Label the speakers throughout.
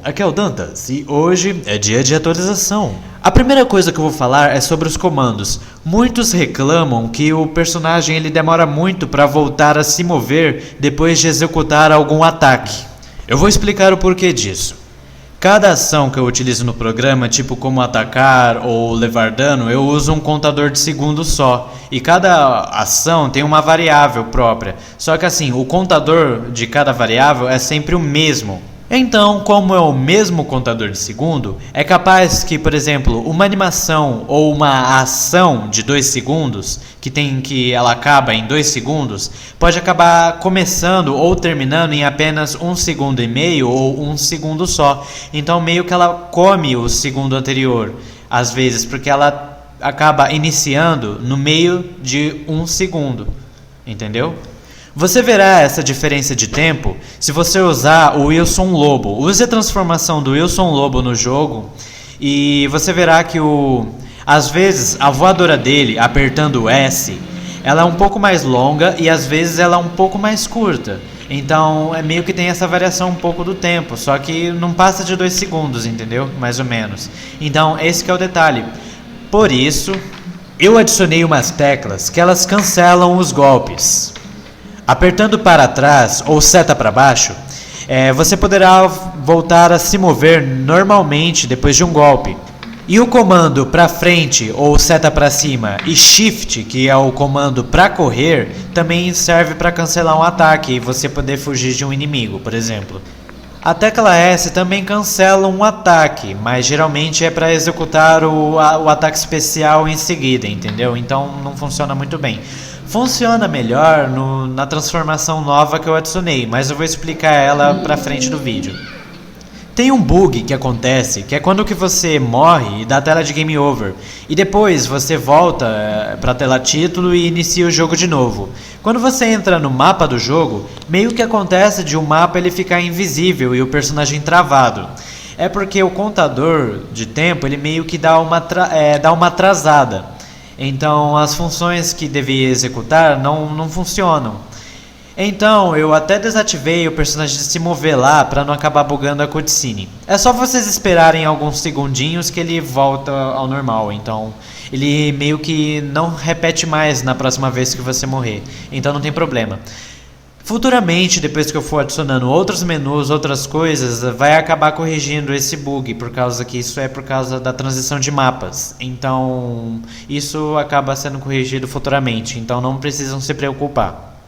Speaker 1: aqui é o Dantas e hoje é dia de atualização. A primeira coisa que eu vou falar é sobre os comandos. Muitos reclamam que o personagem ele demora muito para voltar a se mover depois de executar algum ataque. Eu vou explicar o porquê disso. Cada ação que eu utilizo no programa, tipo como atacar ou levar dano, eu uso um contador de segundos só. E cada ação tem uma variável própria. Só que assim, o contador de cada variável é sempre o mesmo. Então, como é o mesmo contador de segundo, é capaz que, por exemplo, uma animação ou uma ação de 2 segundos, que ela acaba em 2 segundos, pode acabar começando ou terminando em apenas 1,5 segundos ou 1 segundo só. Então, meio que ela come o segundo anterior, às vezes, porque ela acaba iniciando no meio de 1 segundo, entendeu? Você verá essa diferença de tempo se você usar o Wilson Lobo. Use a transformação do Wilson Lobo no jogo e você verá que às vezes a voadora dele, apertando o S, ela é um pouco mais longa e às vezes ela é um pouco mais curta. Então é meio que tem essa variação um pouco do tempo, só que não passa de 2 segundos, entendeu? Mais ou menos. Então esse que é o detalhe. Por isso, eu adicionei umas teclas que elas cancelam os golpes. Apertando para trás ou seta para baixo, você poderá voltar a se mover normalmente depois de um golpe. E o comando para frente ou seta para cima e shift, que é o comando para correr, também serve para cancelar um ataque e você poder fugir de um inimigo, por exemplo. A tecla S também cancela um ataque, mas geralmente é para executar o ataque especial em seguida, entendeu? Então não funciona muito bem. Funciona melhor na transformação nova que eu adicionei, mas eu vou explicar ela pra frente do vídeo. Tem um bug que acontece, que é quando que você morre e dá tela de game over, e depois você volta pra tela título e inicia o jogo de novo. Quando você entra no mapa do jogo, meio que acontece de o mapa ele ficar invisível e o personagem travado. É porque o contador de tempo ele meio que dá uma atrasada. Então as funções que devia executar não funcionam. Então eu até desativei o personagem se mover lá para não acabar bugando a cutscene. É só vocês esperarem alguns segundinhos que ele volta ao normal. Então ele meio que não repete mais na próxima vez que você morrer. Então não tem problema. Futuramente, depois que eu for adicionando outros menus, outras coisas, vai acabar corrigindo esse bug, por causa que isso é por causa da transição de mapas. Então, isso acaba sendo corrigido futuramente, então não precisam se preocupar.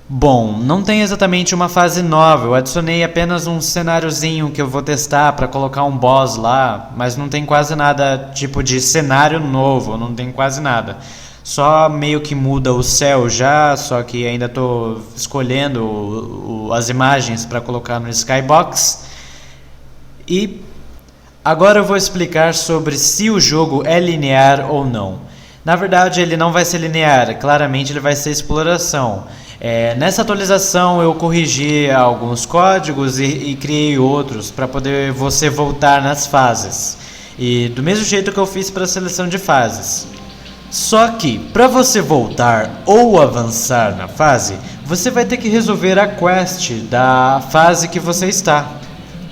Speaker 1: Bom, não tem exatamente uma fase nova, eu adicionei apenas um cenáriozinho que eu vou testar para colocar um boss lá, mas não tem quase nada tipo de cenário novo, não tem quase nada. Só meio que muda o céu já, só que ainda estou escolhendo as imagens para colocar no Skybox. E agora eu vou explicar sobre se o jogo é linear ou não. Na verdade ele não vai ser linear, claramente ele vai ser exploração. Nessa atualização eu corrigi alguns códigos e criei outros para poder você voltar nas fases. E do mesmo jeito que eu fiz para a seleção de fases. Só que, para você voltar ou avançar na fase, você vai ter que resolver a quest da fase que você está.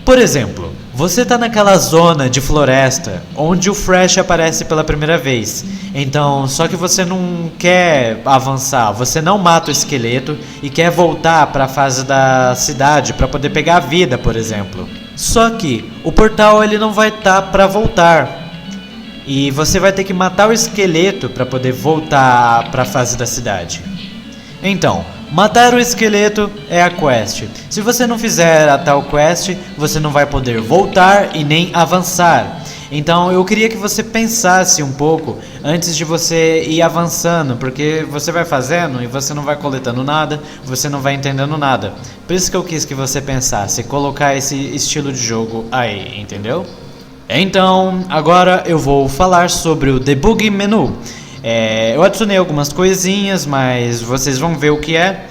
Speaker 1: Por exemplo, você está naquela zona de floresta onde o Fresh aparece pela primeira vez. Então, só que você não quer avançar, você não mata o esqueleto e quer voltar para a fase da cidade para poder pegar a vida, por exemplo. Só que o portal ele não vai estar para voltar. E você vai ter que matar o esqueleto para poder voltar para a fase da cidade. Então, matar o esqueleto é a quest. Se você não fizer a tal quest, você não vai poder voltar e nem avançar. Então eu queria que você pensasse um pouco antes de você ir avançando, porque você vai fazendo e você não vai coletando nada, você não vai entendendo nada. Por isso que eu quis que você pensasse, colocar esse estilo de jogo aí, entendeu? Então, agora eu vou falar sobre o Debug Menu. Eu adicionei algumas coisinhas, mas vocês vão ver o que é,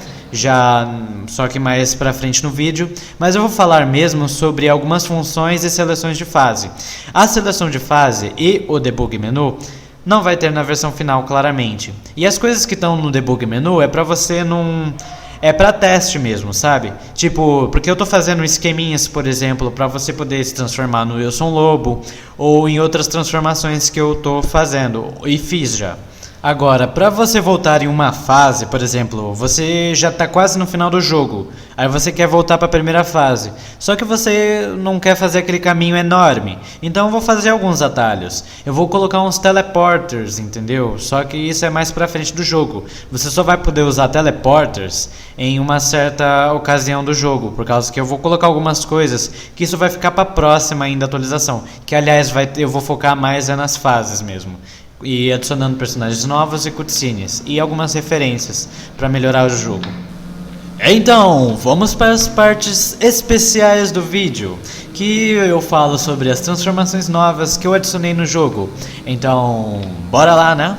Speaker 1: só que mais pra frente no vídeo. Mas eu vou falar mesmo sobre algumas funções e seleções de fase. A seleção de fase e o Debug Menu não vai ter na versão final claramente. E as coisas que estão no Debug Menu é pra você não é pra teste mesmo, sabe? Tipo, porque eu tô fazendo esqueminhas, por exemplo, pra você poder se transformar no Wilson Lobo, ou em outras transformações que eu tô fazendo, e fiz já. Agora, para você voltar em uma fase, por exemplo, você já está quase no final do jogo, aí você quer voltar para a primeira fase, só que você não quer fazer aquele caminho enorme, então eu vou fazer alguns atalhos. Eu vou colocar uns teleporters, entendeu? Só que isso é mais para frente do jogo. Você só vai poder usar teleporters em uma certa ocasião do jogo, por causa que eu vou colocar algumas coisas que isso vai ficar para a próxima ainda atualização, que aliás eu vou focar mais nas fases mesmo. E adicionando personagens novos e cutscenes e algumas referências para melhorar o jogo. Então, vamos para as partes especiais do vídeo, que eu falo sobre as transformações novas que eu adicionei no jogo. Então, bora lá, né?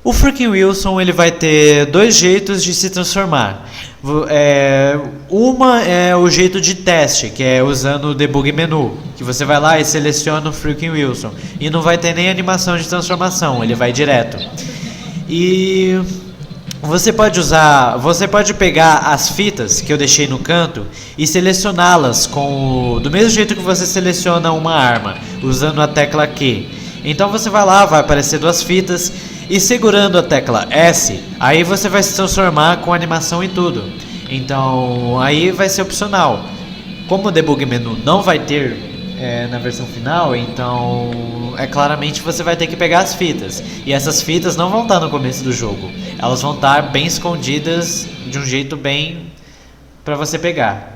Speaker 1: O Freaking Wilson ele vai ter dois jeitos de se transformar. Uma é o jeito de teste, que é usando o debug menu, que você vai lá e seleciona o Freaking Wilson e não vai ter nem animação de transformação, ele vai direto. E você pode pegar as fitas que eu deixei no canto e selecioná-las do mesmo jeito que você seleciona uma arma, usando a tecla Q. Então você vai lá, vai aparecer duas fitas e segurando a tecla S, aí você vai se transformar com animação e tudo. Então aí vai ser opcional. Como o debug menu não vai ter na versão final, então claramente você vai ter que pegar as fitas. E essas fitas não vão estar no começo do jogo. Elas vão estar bem escondidas de um jeito bem para você pegar.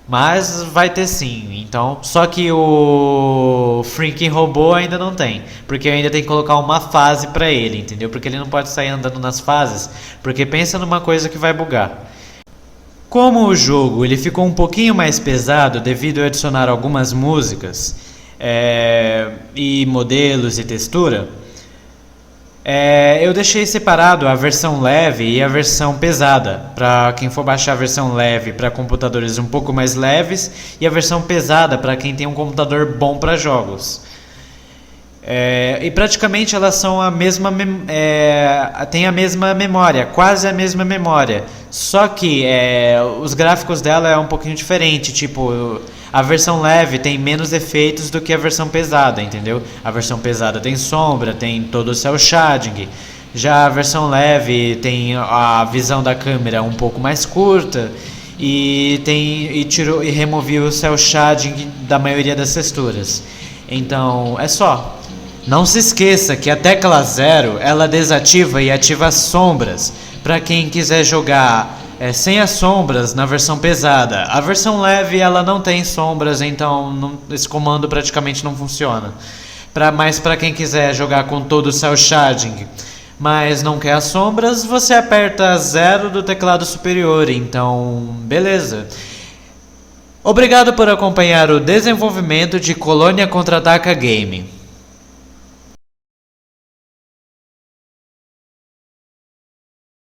Speaker 1: Mas vai ter sim, então. Só que o Freaking Robô ainda não tem, porque eu ainda tenho que colocar uma fase pra ele, entendeu? Porque ele não pode sair andando nas fases, porque pensa numa coisa que vai bugar. Como o jogo ele ficou um pouquinho mais pesado devido a adicionar algumas músicas e modelos e textura, eu deixei separado a versão leve e a versão pesada, para quem for baixar a versão leve para computadores um pouco mais leves e a versão pesada para quem tem um computador bom para jogos. E praticamente elas são tem a mesma memória, quase a mesma memória, só que os gráficos dela é um pouquinho diferente, tipo, a versão leve tem menos efeitos do que a versão pesada, entendeu? A versão pesada tem sombra, tem todo o cel shading, já a versão leve tem a visão da câmera um pouco mais curta e removi o cel shading da maioria das texturas. Então, é só. Não se esqueça que a tecla 0 ela desativa e ativa as sombras para quem quiser jogar sem as sombras na versão pesada. A versão leve ela não tem sombras, então esse comando praticamente não funciona. Mas para quem quiser jogar com todo o cel shading, mas não quer as sombras, você aperta 0 do teclado superior, então beleza. Obrigado por acompanhar o desenvolvimento de Colônia Contra-Ataca Game.